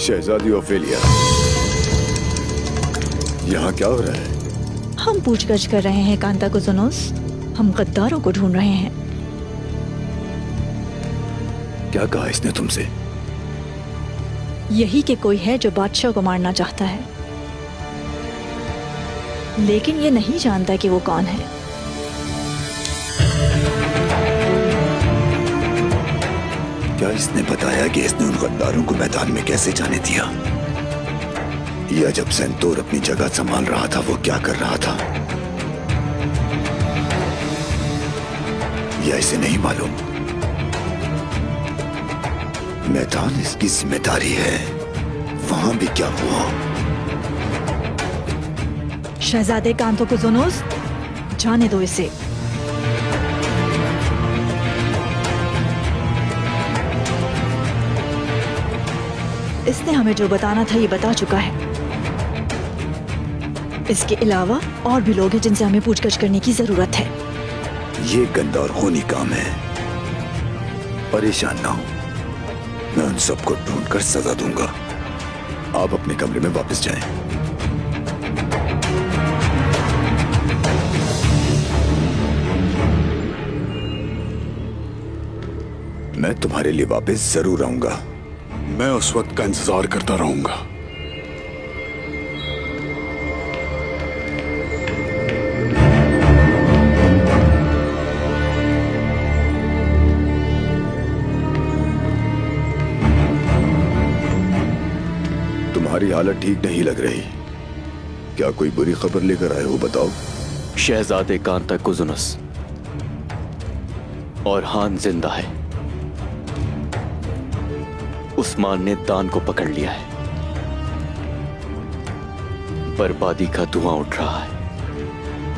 शहजादी Ophelia, यहाँ क्या हो रहा है? हम पूछगछ कर रहे हैं कांता कुजुनोस। हम गद्दारों को ढूंढ रहे हैं। क्या कहा इसने तुमसे? यही कि कोई है जो बादशाह को मारना चाहता है, लेकिन ये नहीं जानता कि वो कौन है। क्या इसने बताया कि इसने उन गद्दारों को मैदान में कैसे जाने दिया? या जब सेंतोर अपनी जगह संभाल रहा था वो क्या कर रहा था? या इसे नहीं मालूम? मैदान इसकी जिम्मेदारी है। वहां भी क्या हुआ? शहजादे कांतो कुजुनोस, जाने दो इसे। इसने हमें जो बताना था ये बता चुका है। इसके अलावा और भी लोग हैं जिनसे हमें पूछगछ करने की जरूरत है। ये गंदा और खूनी काम है। परेशान ना हो, मैं उन सबको ढूंढकर सजा दूंगा। आप अपने कमरे में वापस जाएं। मैं तुम्हारे लिए वापस जरूर आऊंगा। मैं उस वक्त का इंतजार करता रहूंगा। तुम्हारी हालत ठीक नहीं लग रही। क्या कोई बुरी खबर लेकर आए हो? बताओ। शहजादे कांता कुजुनस और हान जिंदा है। उस्मान ने दान को पकड़ लिया है। बर्बादी का धुआं उठ रहा है।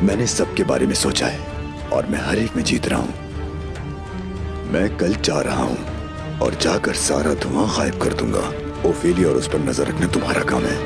मैंने सबके बारे में सोचा है और मैं हर एक में जीत रहा हूं। मैं कल जा रहा हूं और जाकर सारा धुआं गायब कर दूंगा। ओफेलिया और उस पर नजर रखना तुम्हारा काम है।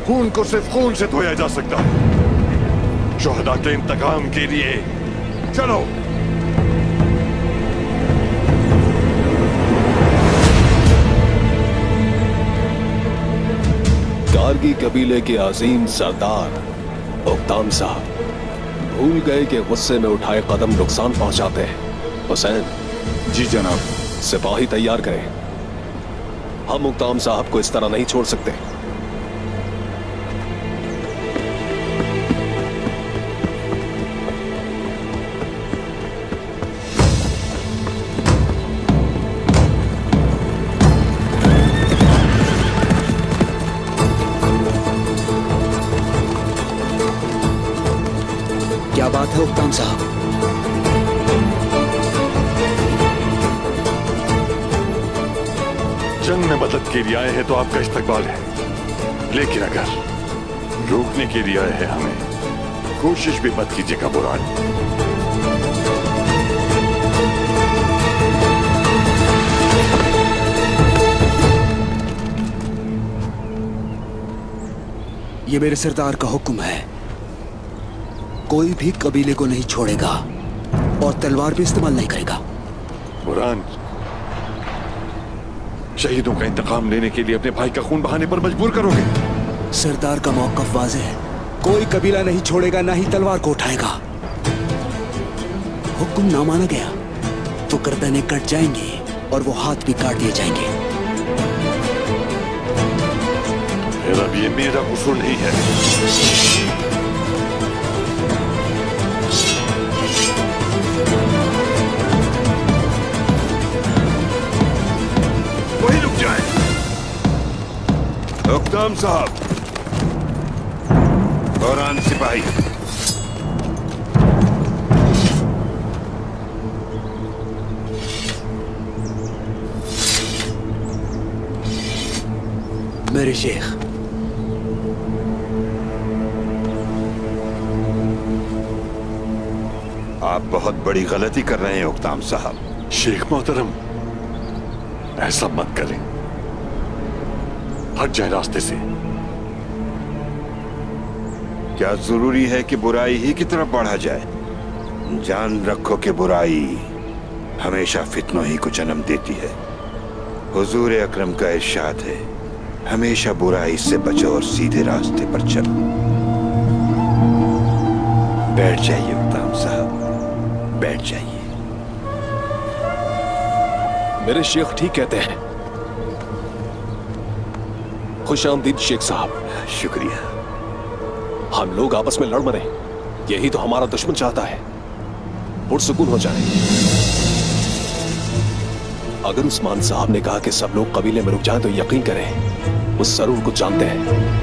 खून को सिर्फ खून से धोया जा सकता है। शोहदा के इंतकाम के लिए चलो। कारगी कबीले के अजीम सरदार उक्ताम साहब भूल गए कि गुस्से में उठाए कदम नुकसान पहुंचाते हैं। हुसैन जी जनाब। सिपाही तैयार करें। हम उक्ताम साहब को इस तरह नहीं छोड़ सकते। क्या बात है उक्ताम साहब? जंग में मदद के लिए आए हैं तो आपका इस्तकबाल है, लेकिन अगर रोकने के लिए आए हैं हमें, कोशिश भी मत कीजिएगा बुरान। ये मेरे सरदार का हुक्म है। कोई भी कबीले को नहीं छोड़ेगा और तलवार भी इस्तेमाल नहीं करेगा। बुरान, शहीदों का इंतकाम लेने के लिए अपने भाई का खून बहाने पर मजबूर करोगे? सरदार का मौक़िफ़ वाज़ेह है। कोई कबीला नहीं छोड़ेगा, ना ही तलवार को उठाएगा। हुक्म ना माना गया तो गर्दनें कट जाएंगी और वो हाथ भी काट दिए जाएंगे। फिर अब ये मेरा कसूर नहीं है। वही रुक जाए। हुक्ताम साहब, फौरान सिपाही। मेरे शेख। आप बहुत बड़ी गलती कर रहे हैं उक्ताम साहब। शेख मोहतरम, ऐसा मत करें, हट जाए रास्ते से। क्या जरूरी है कि बुराई ही की तरफ बढ़ा जाए? जान रखो कि बुराई हमेशा फितनों ही को जन्म देती है। हुजूर अकरम का इरशाद है, हमेशा बुराई से बचो और सीधे रास्ते पर चलो। बैठ जाइए उक्ताम साहब, बैठ जाइए। मेरे शेख ठीक कहते हैं। खुश आमदीद शेख साहब। शुक्रिया। हम लोग आपस में लड़ मरे, यही तो हमारा दुश्मन चाहता है। पुरसुकून हो जाए। अगर उस्मान साहब ने कहा कि सब लोग कबीले में रुक जाएं तो यकीन करें, वो जरूर कुछ जानते हैं।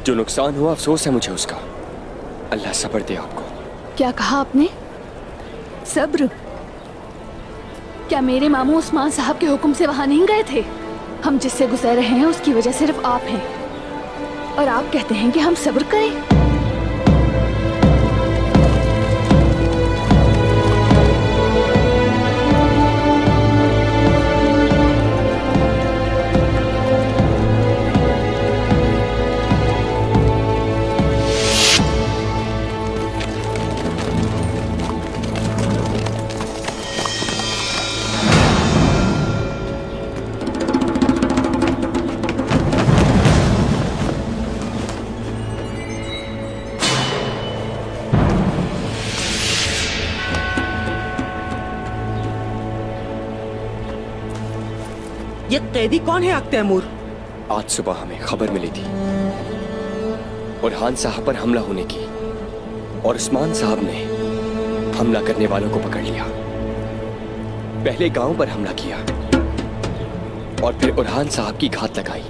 जो नुकसान हुआ अफसोस है मुझे उसका। अल्लाह सब्र दे आपको। क्या कहा आपने? सब्र? क्या मेरे मामू उस्मान साहब के हुक्म से वहां नहीं गए थे? हम जिससे गुजर रहे हैं उसकी वजह सिर्फ आप हैं, और आप कहते हैं कि हम सब्र करें? ये कैदी कौन है तैमूर? आज सुबह हमें खबर मिली थी बुरहान साहब पर हमला होने की, और उस्मान साहब ने हमला करने वालों को पकड़ लिया। पहले गांव पर हमला किया और फिर बुरहान साहब की घात लगाई।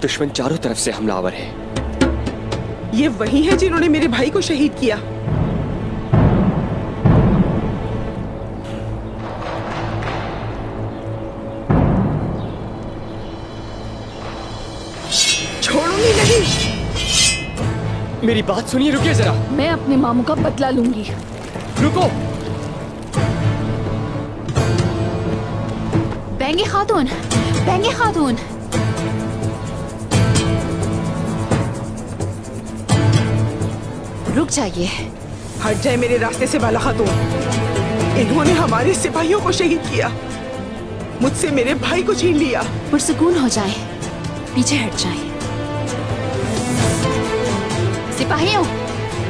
दुश्मन चारों तरफ से हमलावर है। ये वही है जिन्होंने मेरे भाई को शहीद किया। छोड़ूंगी नहीं। मेरी बात सुनिए, रुकिए जरा। मैं अपने मामू का बदला लूंगी। रुको। बैंगी खातून, बैंगी खातून। रुक जाइए। हट जाए मेरे रास्ते से बाला खातून। इन्होंने हमारे सिपाहियों को शहीद किया, मुझसे मेरे भाई को छीन लिया। पुरसुकून हो जाए, पीछे हट जाए। सिपाहियों,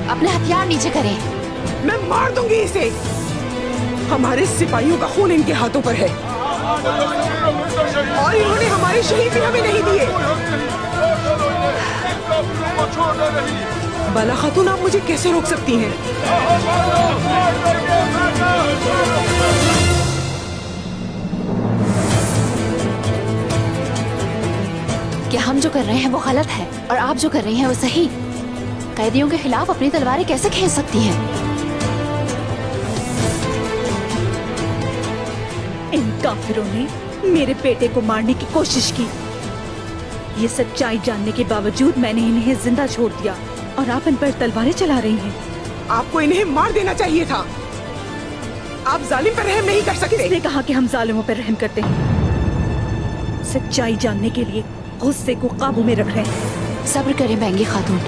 अपने हथियार नीचे करें। मैं मार दूंगी इसे। हमारे सिपाहियों का खून इनके हाथों पर है, और इन्होंने हमारे शहीद भी हमें नहीं दिए। बाला खातून, आप मुझे कैसे रोक सकती हैं? क्या हम जो कर रहे हैं वो गलत है और आप जो कर रही हैं वो सही? कैदियों के खिलाफ अपनी तलवारें कैसे खींच सकती हैं? इन काफिरों ने मेरे बेटे को मारने की कोशिश की। ये सच्चाई जानने के बावजूद मैंने इन्हें जिंदा छोड़ दिया, और आप इन पर तलवारें चला रही हैं। आपको इन्हें मार देना चाहिए था। आप जालिम पर रहम नहीं कर सकते। किसने कहा कि हम जालिमों पर रहम करते हैं? सच्चाई जानने के लिए गुस्से को काबू में रख रहे हैं। सब्र करें बैंगी खातून,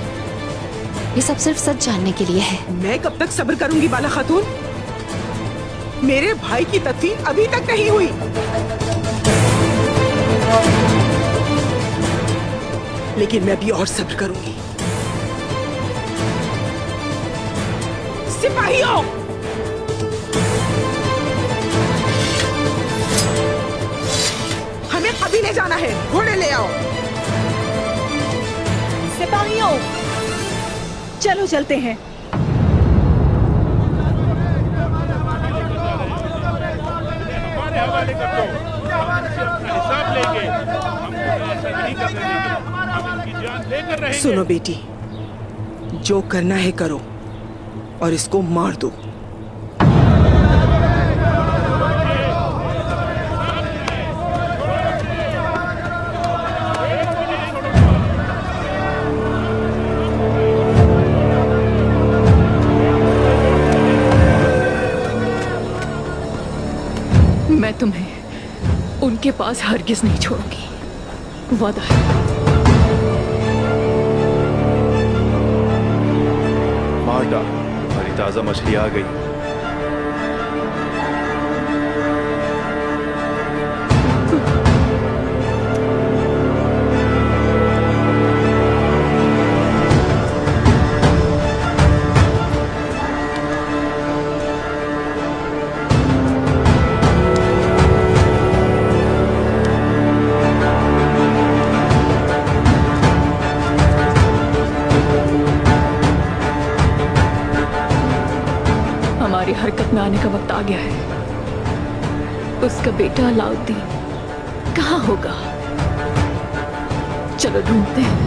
ये सब सिर्फ सच जानने के लिए है। मैं कब तक सब्र करूंगी बाला खातून? मेरे भाई की तदफीन अभी तक नहीं हुई। लेकिन मैं भी और सब्र करूंगी। सिपाहियों, हमें कबीले जाना है। घोड़े ले आओ। सिपाहियों, भाइयों, चलो चलते हैं। सुनो बेटी, जो करना है करो और इसको मार दो। मैं तुम्हें उनके पास हरगिज नहीं छोड़ूंगी, वादा है। मार डाल, हमारी ताजा मछली आ गई। हमारी हरकत में आने का वक्त आ गया है। उसका बेटा अलाउद्दीन कहाँ होगा? चलो ढूंढते हैं।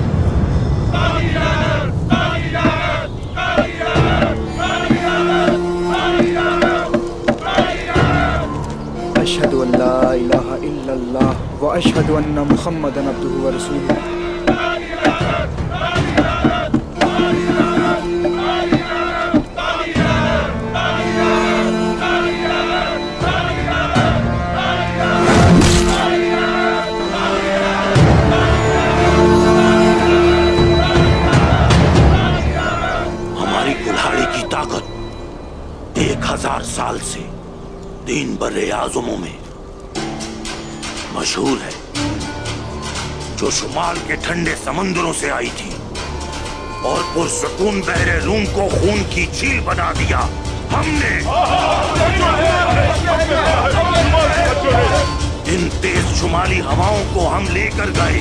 अशहदु अल्ला इलाहा इल्लल्लाह व अशहदु अन्ना मुहम्मदन अब्दुहु व रसूलुहु। हमारी कुल्हाड़ी की ताकत 1000 साल से 3 बर्रे आज़मों में मशहूर है, जो शुमाल के ठंडे समंदरों से आई थी और पुरसकून बहरे रूम को खून की झील बना दिया। हमने इन तेज शुमाली हवाओं को हम लेकर गए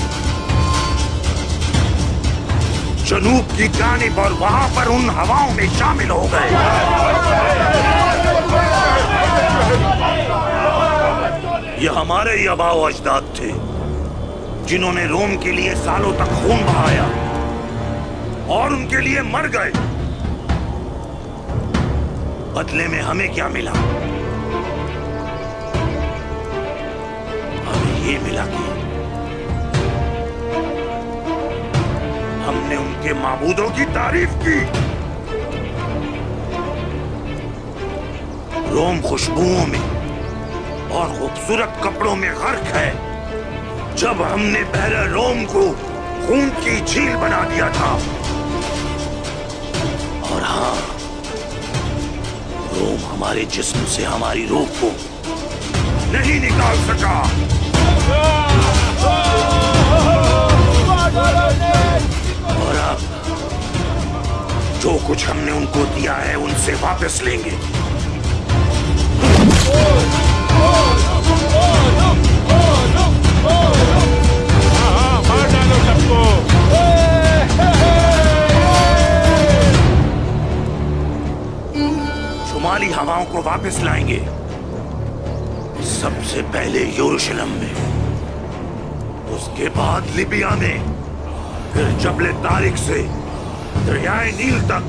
जनूब की जानिब और वहां पर उन हवाओं में शामिल हो गए। ये हमारे ही आबाओ अजदाद थे जिन्होंने रोम के लिए सालों तक खून बहाया और उनके लिए मर गए। बदले में हमें क्या मिला? हमें ये मिला कि हमने उनके माबूदों की तारीफ की। रोम खुशबुओं में और खूबसूरत कपड़ों में गर्क है। जब हमने बहरे रोम को खून की झील बना दिया था, और हाँ, रोम हमारे जिस्म से हमारी रूह को नहीं निकाल सका। और अब जो कुछ हमने उनको दिया है उनसे वापस लेंगे। मार डालो सबको। शुमाली हवाओं को वापस लाएंगे, सबसे पहले यरूशलेम में, उसके बाद लिबिया में, फिर जबल तारिक से दरियाए नील तक।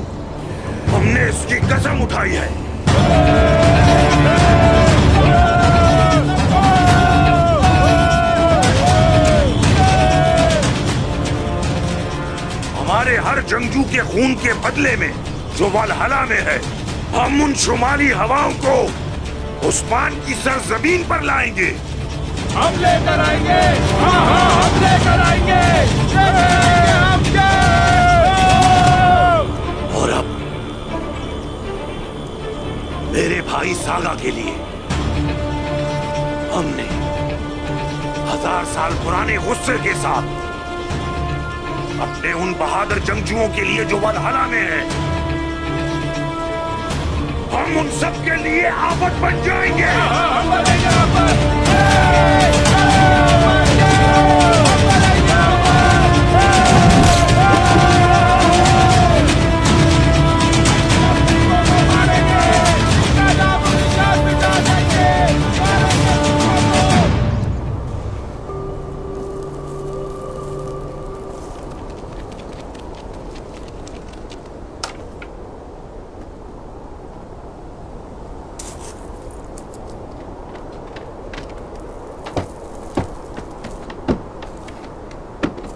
हमने इसकी कसम उठाई है। हमारे हर जंगजू के खून के बदले में जो वल्हला में है, हम उन शुमाली हवाओं को उस्मान की सरजमीन पर लाएंगे। हम लेकर आएंगे। हाँ हाँ, हम लेकर आएंगे। और अब मेरे भाई सागा के लिए हमने 1000 साल पुराने गुस्से के साथ अपने उन बहादुर जंगजुओं के लिए जो वल्हला में है, हम उन सब के लिए आफत बन जाएंगे। हम बनेंगे आफत।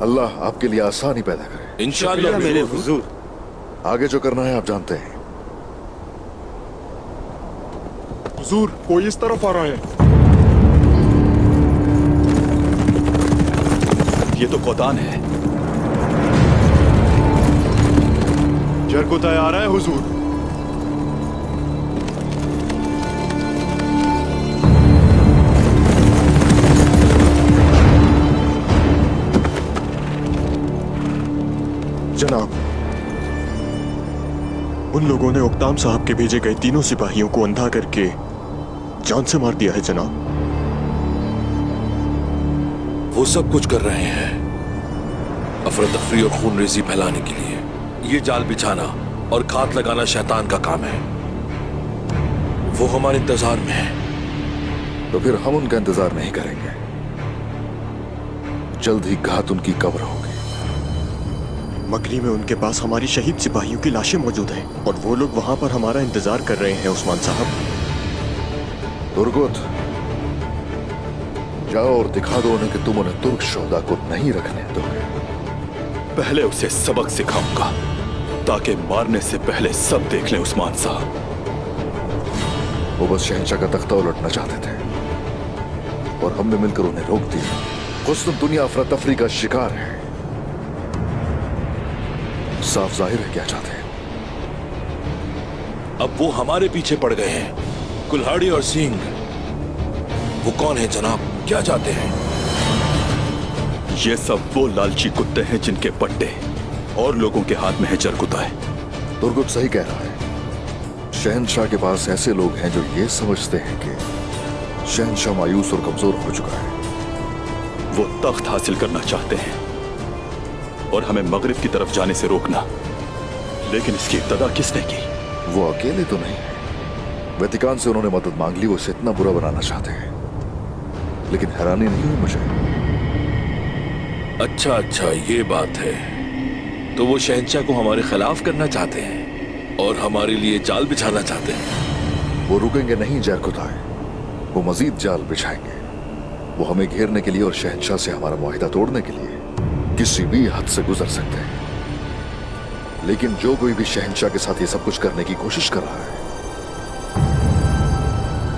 अल्लाह आपके लिए आसानी पैदा करे। इंशाअल्लाह मेरे हुजूर। आगे जो करना है आप जानते हैं। हुजूर, कोई इस तरफ आ रहा है। ये तो कोतान है। जरकुताय आ रहा है हुजूर। जनाब, उन लोगों ने उक्ताम साहब के भेजे गए तीनों सिपाहियों को अंधा करके जान से मार दिया है जनाब। वो सब कुछ कर रहे हैं अफरा तफरी और खून रेजी फैलाने के लिए। ये जाल बिछाना और घात लगाना शैतान का काम है। वो हमारे इंतजार में है। तो फिर हम उनका इंतजार नहीं करेंगे। जल्द ही घात उनकी कब्र होगी। मकरी में उनके पास हमारी शहीद सिपाहियों की लाशें मौजूद हैं और वो लोग वहां पर हमारा इंतजार कर रहे हैं उस्मान साहब। तुर्गुत, जाओ और दिखा दो उन्हें कि तुम उन्हें तुर्क शोहदा को नहीं रखने दोगे। पहले उसे सबक सिखाऊंगा ताकि मारने से पहले सब देख लें उस्मान साहब। वो बस शहंशाह का तख्ता उलटना चाहते थे और हमने मिलकर उन्हें रोक दिया। कुछ दुनिया अफरा तफरी का शिकार है। साफ जाहिर है क्या चाहते हैं। अब वो हमारे पीछे पड़ गए हैं। कुल्हाड़ी और सिंह, वो कौन है जनाब? क्या चाहते हैं? ये सब वो लालची कुत्ते हैं जिनके पट्टे और लोगों के हाथ में है जरकुताय। तुर्गुत सही कह रहा है। शहंशाह के पास ऐसे लोग हैं जो ये समझते हैं कि शहंशाह मायूस और कमजोर हो चुका है। वो तख्त हासिल करना चाहते हैं और हमें मगरिब की तरफ जाने से रोकना। लेकिन इसकी इब्तदा किसने की? वो अकेले तो नहीं है। वेतिकान से उन्होंने मदद मांग ली। वो इसे इतना बुरा बनाना चाहते हैं। लेकिन हैरानी नहीं हुई मुझे। अच्छा, ये बात है। तो वो शहंशाह को हमारे खिलाफ करना चाहते हैं और हमारे लिए जाल बिछाना चाहते हैं। वो रुकेंगे नहीं जरकुताय। वो मजीद जाल बिछाएंगे। वो हमें घेरने के लिए और शहंशाह से हमारा मुआहिदा तोड़ने के लिए किसी भी हद से गुजर सकते हैं। लेकिन जो कोई भी शहंशाह के साथ ये सब कुछ करने की कोशिश कर रहा है,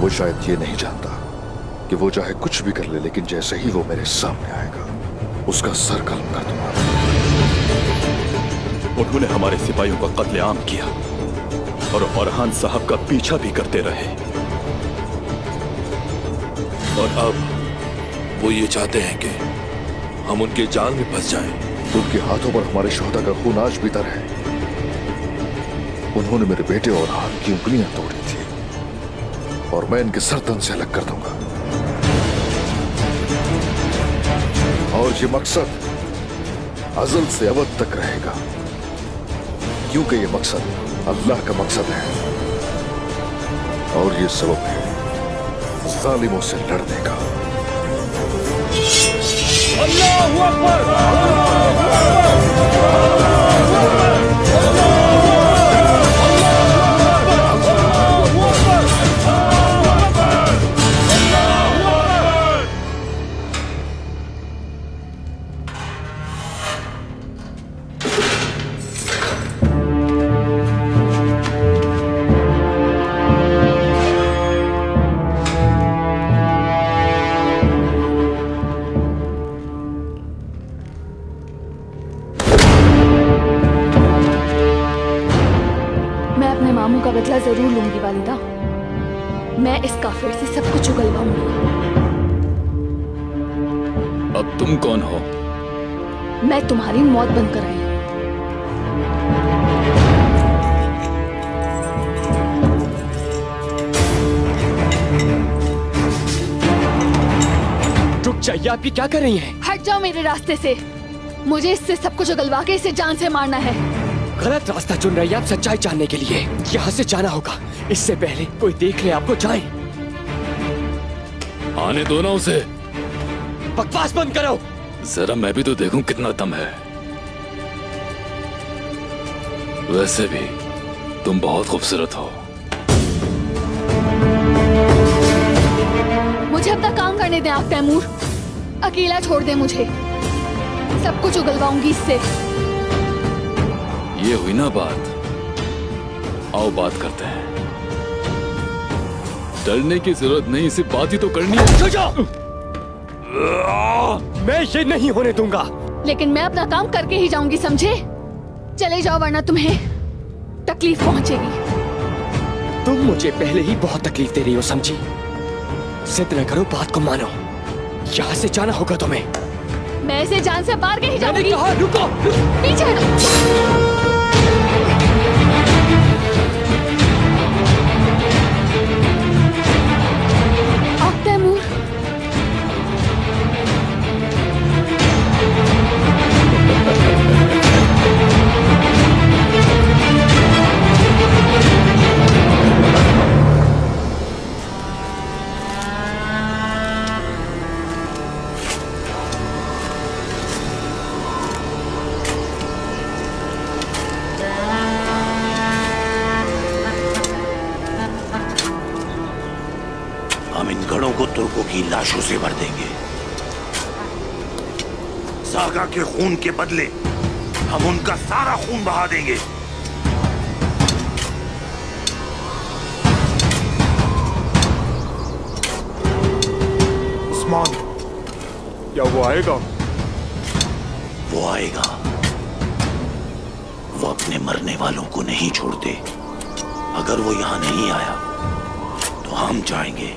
वो शायद ये नहीं जानता कि वो चाहे कुछ भी कर ले, लेकिन जैसे ही वो मेरे सामने आएगा, उसका सर कलम कर दूंगा। उन्होंने हमारे सिपाहियों का कत्लेआम किया और फरहान साहब का पीछा भी करते रहे। और अब वो ये चाहते हैं कि हम उनके जाल में फंस जाएं। उनके हाथों पर हमारे शोहदा का खून आज भी तर है। उन्होंने मेरे बेटे और हाथ की उंगलियां तोड़ी थी और मैं इनके सरतन से अलग कर दूंगा। और ये मकसद अज़ल से अबद तक रहेगा, क्योंकि ये मकसद अल्लाह का मकसद है और ये सबब है जालिमों से लड़ने का। अल्लाहू अकबर। का बदला जरूर लूंगी वालिदा। मैं इस काफिर से सब कुछ उगलवाऊंगी। अब तुम कौन हो? मैं तुम्हारी मौत बनकर आई हूं। रुक जाइए, आप ये क्या कर रही हैं? हट जाओ मेरे रास्ते से। मुझे इससे सब कुछ उगलवा के इसे जान से मारना है। गलत रास्ता चुन रही है आप सच्चाई जानने के लिए। यहाँ से जाना होगा, इससे पहले कोई देख ले आपको। जाएं। आने दो ना उसे। बकवास बंद करो। जरा मैं भी तो देखूं कितना दम है। वैसे भी तुम बहुत खूबसूरत हो। मुझे अपना काम करने दें आप तैमूर। अकेला छोड़ दें मुझे। सब कुछ उगलवाऊंगी इससे। ये हुई ना बात, आओ बात करते हैं। डरने की जरूरत नहीं, सिर्फ बात ही तो करनी है। मैं ये नहीं होने दूंगा। लेकिन मैं अपना काम करके ही जाऊंगी, समझे? चले जाओ वरना तुम्हें तकलीफ पहुंचेगी। तुम मुझे पहले ही बहुत तकलीफ दे रही हो, समझी? जिद न करो, बात को मानो। यहाँ से जाना होगा तुम्हें। मैं इसे जान से मार के ही जाऊंगी। मैंने कहा रुको। पीछे हटो। तैमूर, हम इन गढ़ों को तुर्कों की लाशों से भर देंगे। सागा के खून के बदले हम उनका सारा खून बहा देंगे। उस्मान, क्या वो आएगा? वो आएगा। वो अपने मरने वालों को नहीं छोड़ते। अगर वो यहां नहीं आया तो हम जाएंगे।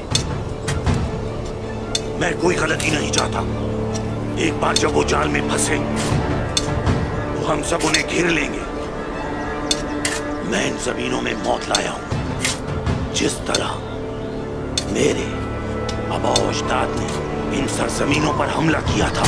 मैं कोई गलती नहीं चाहता। एक बार जब वो जाल में फंसे तो हम सब उन्हें घेर लेंगे। मैं इन जमीनों में मौत लाया हूं, जिस तरह मेरे आबा अजदाद ने इन सरजमीनों पर हमला किया था।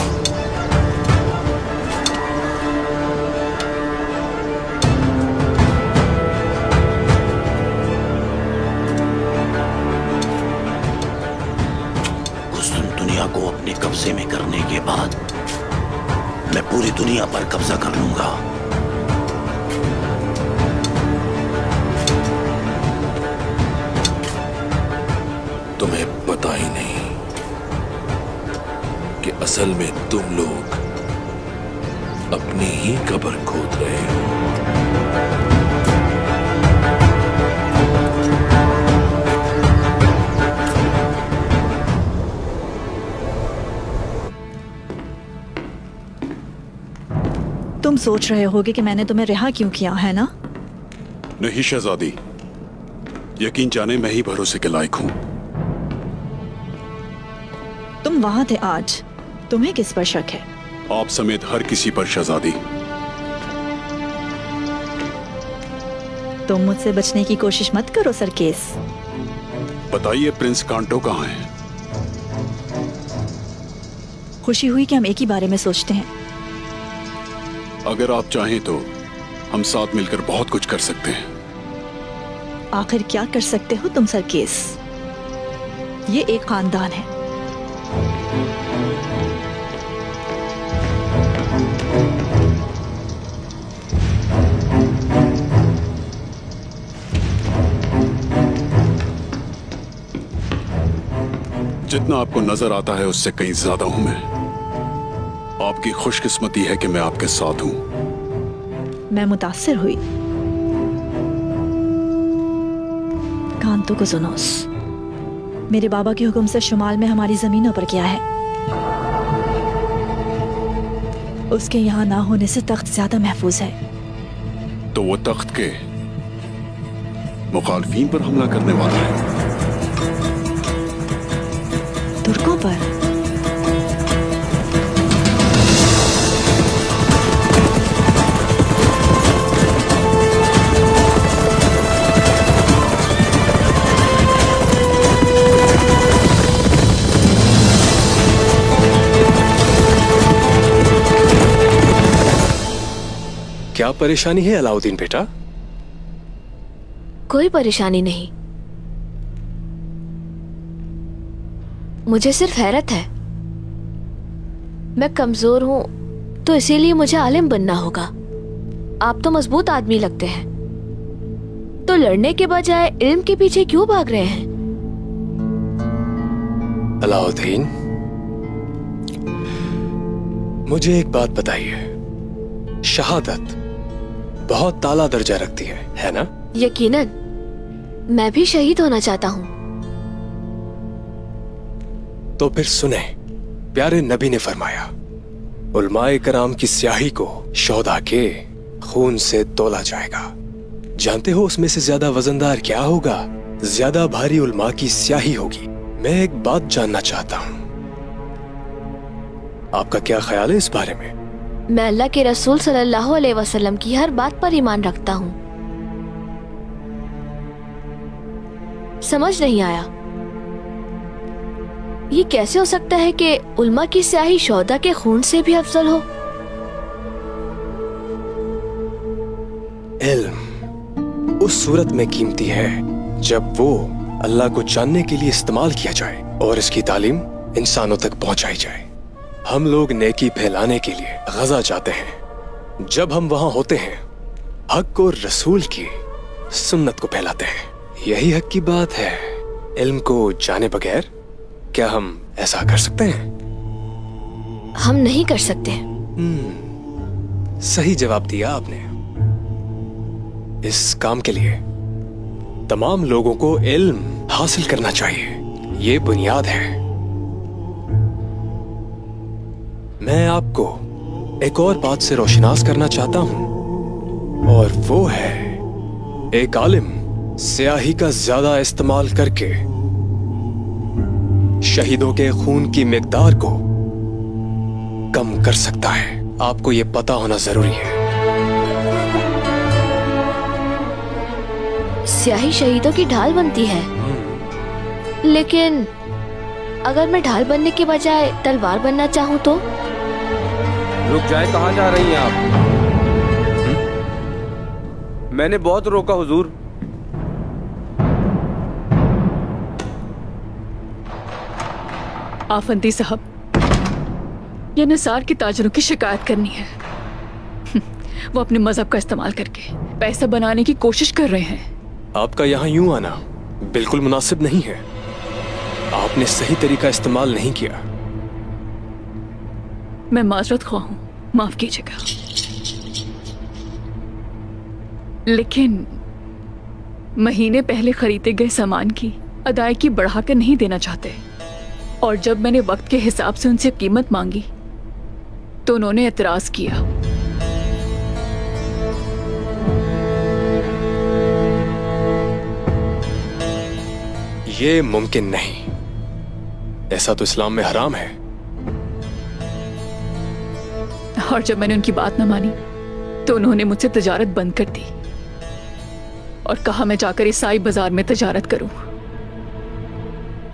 को अपने कब्जे में करने के बाद मैं पूरी दुनिया पर कब्जा कर लूंगा। तुम्हें पता ही नहीं कि असल में तुम लोग अपनी ही कब्र खोद रहे हो। तुम सोच रहे होगे कि मैंने तुम्हें रिहा क्यों किया, है ना? नहीं शहजादी, यकीन जाने मैं ही भरोसे के लायक हूं। तुम वहां थे आज, तुम्हें किस पर शक है? आप समेत हर किसी पर शहजादी। तुम मुझसे बचने की कोशिश मत करो सरकेस। बताइए प्रिंस कांटो कहाँ है? खुशी हुई कि हम एक ही बारे में सोचते हैं। अगर आप चाहें तो हम साथ मिलकर बहुत कुछ कर सकते हैं। आखिर क्या कर सकते हो तुम सरकेस? ये एक खानदान है। जितना आपको नजर आता है उससे कहीं ज्यादा हूं मैं। आपकी खुशकिस्मती है कि मैं आपके साथ हूं। मैं मुतासिर हुई। कांतो को सुनोस, मेरे बाबा के हुक्म से शुमाल में हमारी जमीनों पर क्या है? उसके यहाँ ना होने से तख्त ज्यादा महफूज है। तो वो तख्त के मुखालफीन पर हमला करने वाला है। तुर्कों पर? क्या परेशानी है अलाउद्दीन बेटा? कोई परेशानी नहीं, मुझे सिर्फ हैरत है। मैं कमजोर हूं तो इसीलिए मुझे आलिम बनना होगा। आप तो मजबूत आदमी लगते हैं, तो लड़ने के बजाय इल्म के पीछे क्यों भाग रहे हैं? अलाउद्दीन, मुझे एक बात बताइए, शहादत बहुत ताला दर्जा रखती है ना? यकीनन, मैं भी शहीद होना चाहता हूँ। तो फिर सुने, प्यारे नबी ने फरमाया, उलमाए कराम की स्याही को शोधा के खून से तोला जाएगा। जानते हो उसमें से ज्यादा वजनदार क्या होगा? ज्यादा भारी उलमा की स्याही होगी। मैं एक बात जानना चाहता हूँ, आपका क्या ख्याल है इस बारे में? मैं अल्लाह के रसूल सल्लल्लाहु अलैहि वसल्लम की हर बात पर ईमान रखता हूँ। समझ नहीं आया, ये कैसे हो सकता है कि उल्मा की स्याही शोहदा के खून से भी अफजल हो? इल्म उस सूरत में कीमती है जब वो अल्लाह को जानने के लिए इस्तेमाल किया जाए और इसकी तालीम इंसानों तक पहुंचाई जाए। हम लोग नेकी फैलाने के लिए गजा जाते हैं। जब हम वहां होते हैं, हक और रसूल की सुन्नत को फैलाते हैं। यही हक की बात है। इल्म को जाने बगैर क्या हम ऐसा कर सकते हैं? हम नहीं कर सकते। सही जवाब दिया आपने। इस काम के लिए तमाम लोगों को इल्म हासिल करना चाहिए, ये बुनियाद है। मैं आपको एक और बात से रोशनास करना चाहता हूं, और वो है एक आलिम स्याही का ज्यादा इस्तेमाल करके शहीदों के खून की मिकदार को कम कर सकता है। आपको ये पता होना जरूरी है। स्याही शहीदों की ढाल बनती है, लेकिन अगर मैं ढाल बनने के बजाय तलवार बनना चाहूँ तो? रुक जाए, कहाँ जा रही हैं आप? मैंने बहुत रोका हुजूर। आफंदी साहब, ये निसार के ताजरों की शिकायत करनी है। वो अपने मजहब का इस्तेमाल करके पैसा बनाने की कोशिश कर रहे हैं। आपका यहाँ यूं आना बिल्कुल मुनासिब नहीं है। आपने सही तरीका इस्तेमाल नहीं किया। मैं माजरत ख्वाह हूं, माफ कीजिएगा। लेकिन महीने पहले खरीदे गए सामान की अदायगी बढ़ाकर नहीं देना चाहते, और जब मैंने वक्त के हिसाब से उनसे कीमत मांगी तो उन्होंने एतराज किया। ये मुमकिन नहीं, ऐसा तो इस्लाम में हराम है। और जब मैंने उनकी बात न मानी तो उन्होंने मुझसे तजारत बंद कर दी और कहा मैं जाकर ईसाई बाजार में तजारत करूं।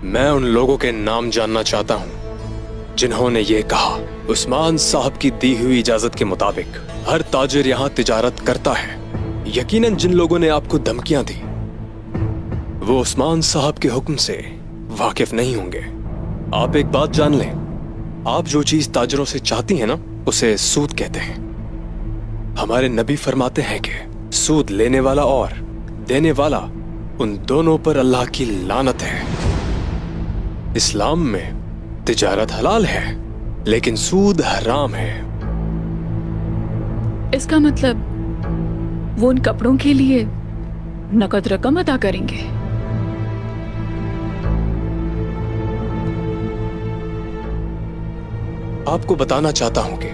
मैं उन लोगों के नाम जानना चाहता हूं जिन्होंने ये कहा। उस्मान साहब की दी हुई इजाजत के मुताबिक हर ताजिर यहाँ तिजारत करता है। यकीनन जिन लोगों ने आपको धमकियां दी वो उस्मान साहब के हुक्म से वाकिफ नहीं होंगे। आप एक बात जान लें, आप जो चीज ताजिरों से चाहती हैं ना, उसे सूद कहते हैं। हमारे नबी फरमाते हैं कि सूद लेने वाला और देने वाला, उन दोनों पर अल्लाह की लानत है। इस्लाम में तिजारत हलाल है, लेकिन सूद हराम है। इसका मतलब वो उन कपड़ों के लिए नकद रकम अदा करेंगे। आपको बताना चाहता हूं कि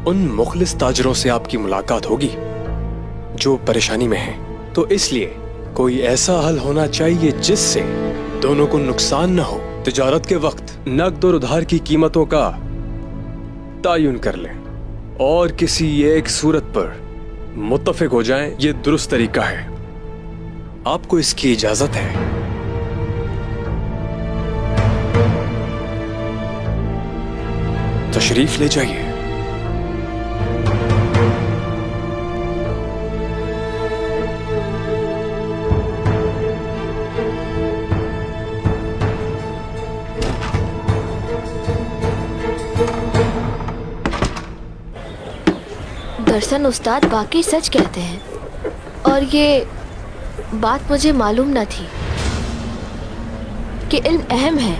उन मुखलिस ताजरों से आपकी मुलाकात होगी जो परेशानी में हैं। तो इसलिए कोई ऐसा हल होना चाहिए जिससे दोनों को नुकसान न हो। तिजारत के वक्त नकद और उधार की कीमतों का तायुन कर लें और किसी एक सूरत पर मुत्तफिक हो जाएं। ये दुरुस्त तरीका है। आपको इसकी इजाजत है। तशरीफ ले जाइए। दरअसल उस्ताद वाकई सच कहते हैं, और ये बात मुझे मालूम न थी कि इल्म अहम है।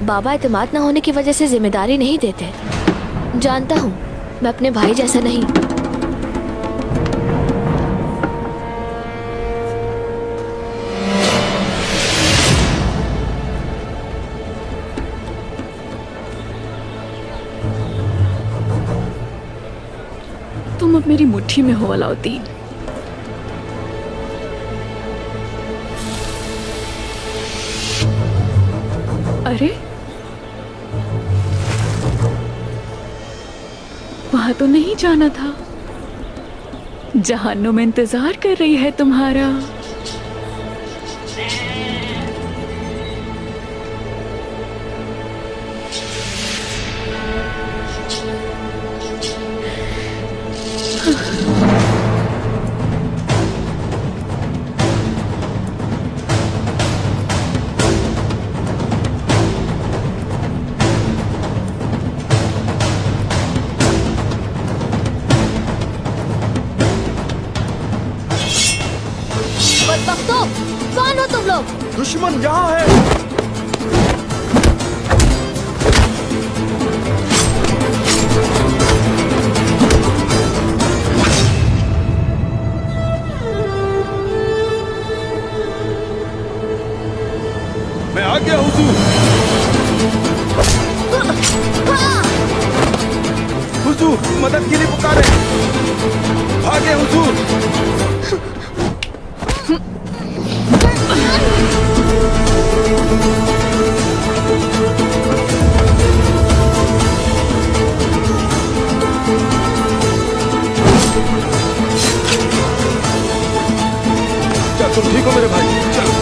बाबा एतमाद न होने की वजह से जिम्मेदारी नहीं देते। जानता हूँ मैं अपने भाई जैसा नहीं। तुम अब मेरी मुट्ठी में हो अलाउद्दीन। अरे वहां तो नहीं जाना था। जहान्नुम में इंतजार कर रही है तुम्हारा। बदबख्तों, कौन हो तुम लोग? दुश्मन यहाँ है। मैं आ गया हुजूर। हुजूर मदद के लिए पुकारे। भागे हुजूर। क्या तुम ठीक हो मेरे भाई? चलो।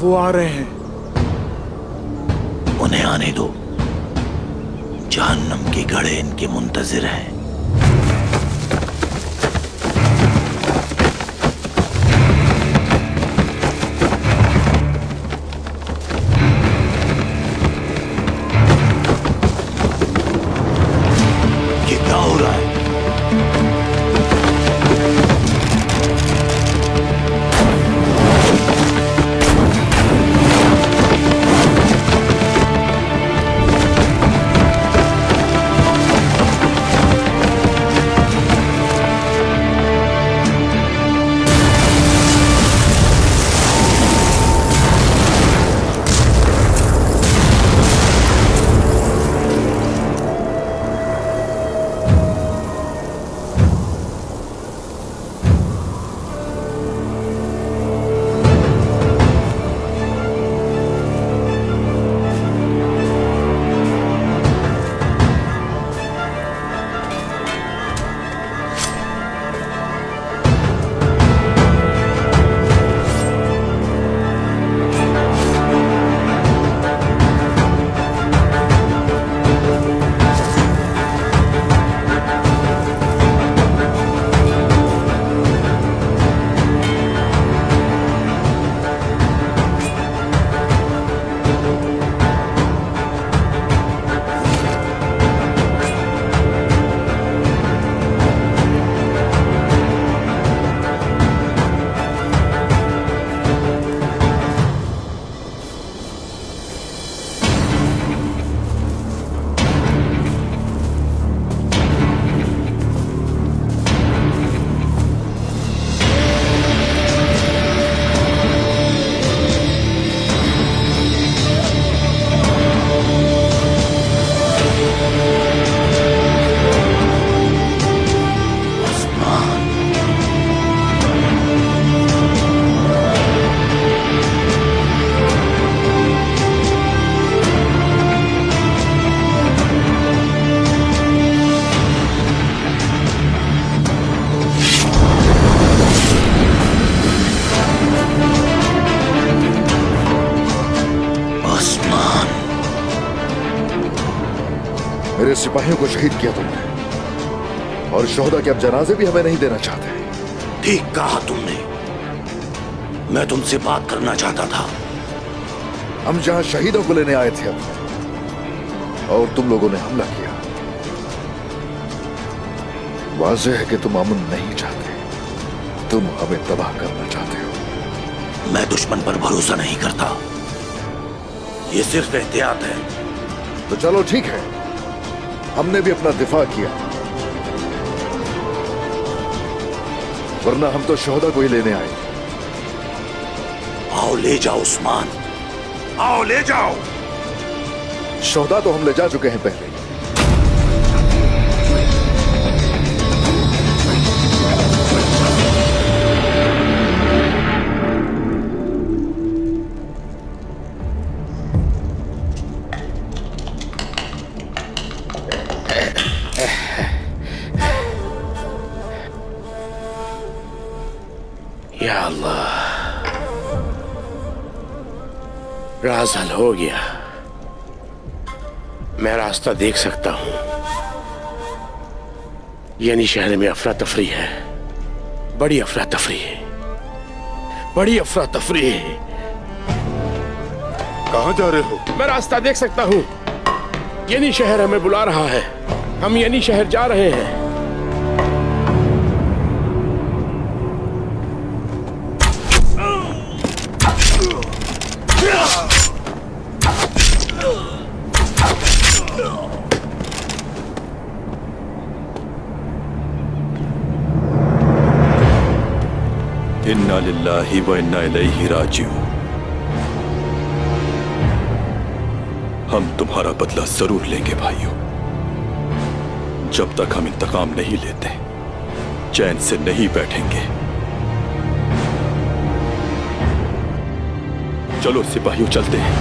वो आ रहे हैं। उन्हें आने दो। जहन्नम के घड़े इनके मुंतजिर हैं। ये क्या हो रहा है? सिपाहियों को शहीद किया तुमने, और शोहदा के अब जनाजे भी हमें नहीं देना चाहते। ठीक कहा तुमने। मैं तुमसे बात करना चाहता था। हम जहां शहीदों को लेने आए थे अपने, और तुम लोगों ने हमला किया। वाज़ेह है कि तुम अमन नहीं चाहते, तुम हमें तबाह करना चाहते हो। मैं दुश्मन पर भरोसा नहीं करता, ये सिर्फ एहतियात है। तो चलो ठीक है, हमने भी अपना दिफा किया, वरना हम तो शोहदा को ही लेने आए। आओ ले जाओ उस्मान, आओ ले जाओ। शोहदा तो हम ले जा चुके हैं पहले। या अल्लाह, राज हल हो गया। मैं रास्ता देख सकता हूं। यानी शहर में अफरा तफरी है, बड़ी अफरा तफरी है, बड़ी अफरा तफरी है। कहां जा रहे हो? मैं रास्ता देख सकता हूं। यानी शहर हमें बुला रहा है, हम यानी शहर जा रहे हैं। इन्ना लिल्लाहि व इन्ना इलैहि राजिऊन। हम तुम्हारा बदला जरूर लेंगे भाइयों। जब तक हम इंतकाम नहीं लेते, चैन से नहीं बैठेंगे। चलो सिपाहियों, चलते हैं।